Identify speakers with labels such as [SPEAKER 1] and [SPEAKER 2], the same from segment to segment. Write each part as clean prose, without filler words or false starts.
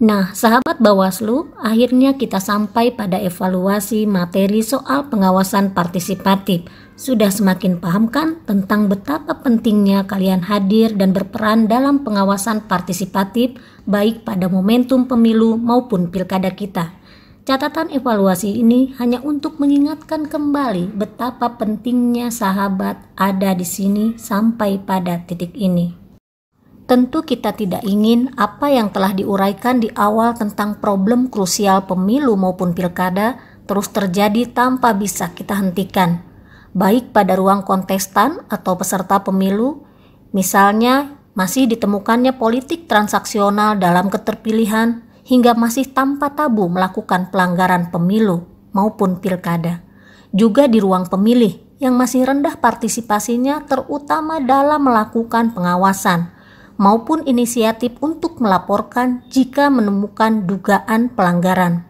[SPEAKER 1] Nah, sahabat Bawaslu, akhirnya kita sampai pada evaluasi materi soal pengawasan partisipatif. Sudah semakin paham kan tentang betapa pentingnya kalian hadir dan berperan dalam pengawasan partisipatif baik pada momentum pemilu maupun pilkada kita. Catatan evaluasi ini hanya untuk mengingatkan kembali betapa pentingnya sahabat ada di sini sampai pada titik ini. Tentu kita tidak ingin apa yang telah diuraikan di awal tentang problem krusial pemilu maupun pilkada terus terjadi tanpa bisa kita hentikan, baik pada ruang kontestan atau peserta pemilu, misalnya masih ditemukannya politik transaksional dalam keterpilihan hingga masih tanpa tabu melakukan pelanggaran pemilu maupun pilkada. Juga di ruang pemilih yang masih rendah partisipasinya terutama dalam melakukan pengawasan, maupun inisiatif untuk melaporkan jika menemukan dugaan pelanggaran.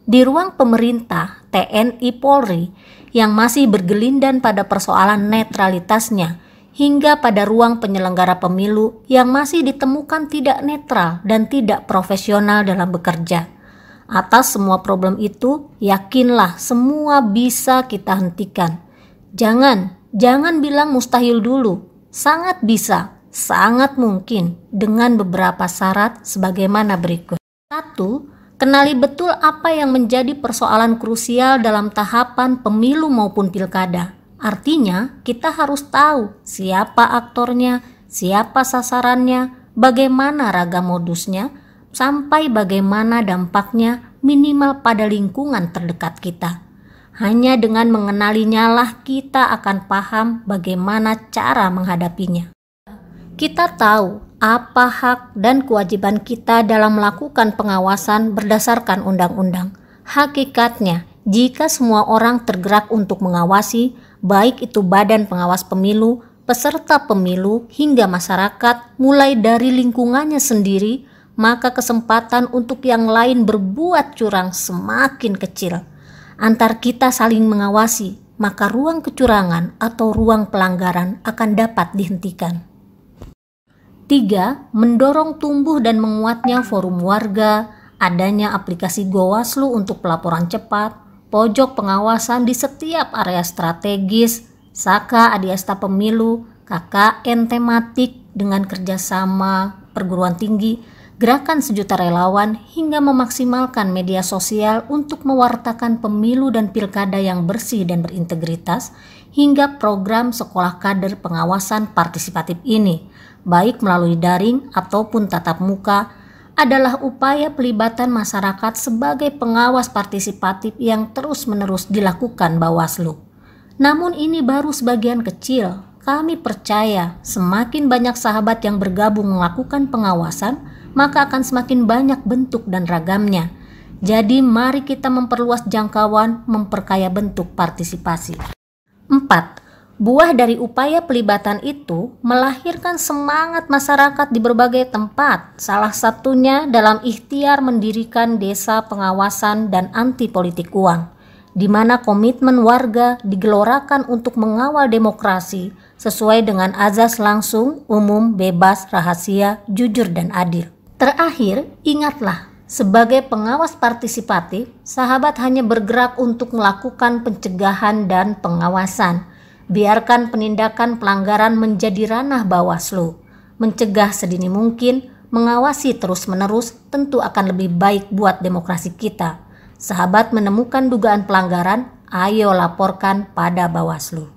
[SPEAKER 1] Di ruang pemerintah, TNI Polri yang masih bergelindan pada persoalan netralitasnya, hingga pada ruang penyelenggara pemilu yang masih ditemukan tidak netral dan tidak profesional dalam bekerja. Atas semua problem itu, yakinlah semua bisa kita hentikan. Jangan bilang mustahil dulu, sangat bisa. Sangat mungkin dengan beberapa syarat sebagaimana berikut. 1. Kenali betul apa yang menjadi persoalan krusial dalam tahapan pemilu maupun pilkada. Artinya, kita harus tahu siapa aktornya, siapa sasarannya, bagaimana ragam modusnya, sampai bagaimana dampaknya minimal pada lingkungan terdekat kita. Hanya dengan mengenalinya lah kita akan paham bagaimana cara menghadapinya. Kita tahu apa hak dan kewajiban kita dalam melakukan pengawasan berdasarkan undang-undang. Hakikatnya, jika semua orang tergerak untuk mengawasi, baik itu badan pengawas pemilu, peserta pemilu, hingga masyarakat, mulai dari lingkungannya sendiri, maka kesempatan untuk yang lain berbuat curang semakin kecil. Antar kita saling mengawasi, maka ruang kecurangan atau ruang pelanggaran akan dapat dihentikan. 3. Mendorong tumbuh dan menguatnya forum warga, adanya aplikasi Gowaslu untuk pelaporan cepat, pojok pengawasan di setiap area strategis, Saka Adiasta Pemilu, KKN tematik dengan kerjasama perguruan tinggi, gerakan sejuta relawan, hingga memaksimalkan media sosial untuk mewartakan pemilu dan pilkada yang bersih dan berintegritas, hingga program sekolah kader pengawasan partisipatif ini, baik melalui daring ataupun tatap muka, adalah upaya pelibatan masyarakat sebagai pengawas partisipatif yang terus-menerus dilakukan Bawaslu. Namun ini baru sebagian kecil. Kami percaya semakin banyak sahabat yang bergabung melakukan pengawasan, maka akan semakin banyak bentuk dan ragamnya. Jadi mari kita memperluas jangkauan, memperkaya bentuk partisipasi. 4. Buah dari upaya pelibatan itu melahirkan semangat masyarakat di berbagai tempat, salah satunya dalam ikhtiar mendirikan desa pengawasan dan anti politik uang, di mana komitmen warga digelorakan untuk mengawal demokrasi sesuai dengan azas langsung, umum, bebas, rahasia, jujur, dan adil. Terakhir, ingatlah, sebagai pengawas partisipatif, sahabat hanya bergerak untuk melakukan pencegahan dan pengawasan. Biarkan penindakan pelanggaran menjadi ranah Bawaslu. Mencegah sedini mungkin, mengawasi terus-menerus tentu akan lebih baik buat demokrasi kita. Sahabat menemukan dugaan pelanggaran, ayo laporkan pada Bawaslu.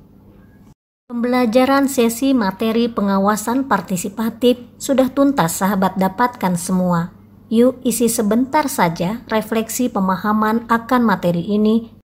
[SPEAKER 1] Pembelajaran sesi materi pengawasan partisipatif sudah tuntas sahabat dapatkan semua. Yuk isi sebentar saja refleksi pemahaman akan materi ini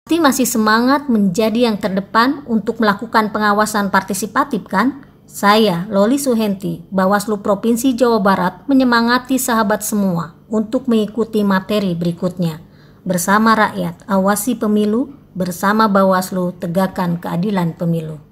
[SPEAKER 1] Pasti masih semangat menjadi yang terdepan untuk melakukan pengawasan partisipatif kan? Saya, Loli Suhenti, Bawaslu Provinsi Jawa Barat, menyemangati sahabat semua untuk mengikuti materi berikutnya. Bersama rakyat, awasi pemilu, bersama Bawaslu, tegakkan keadilan pemilu.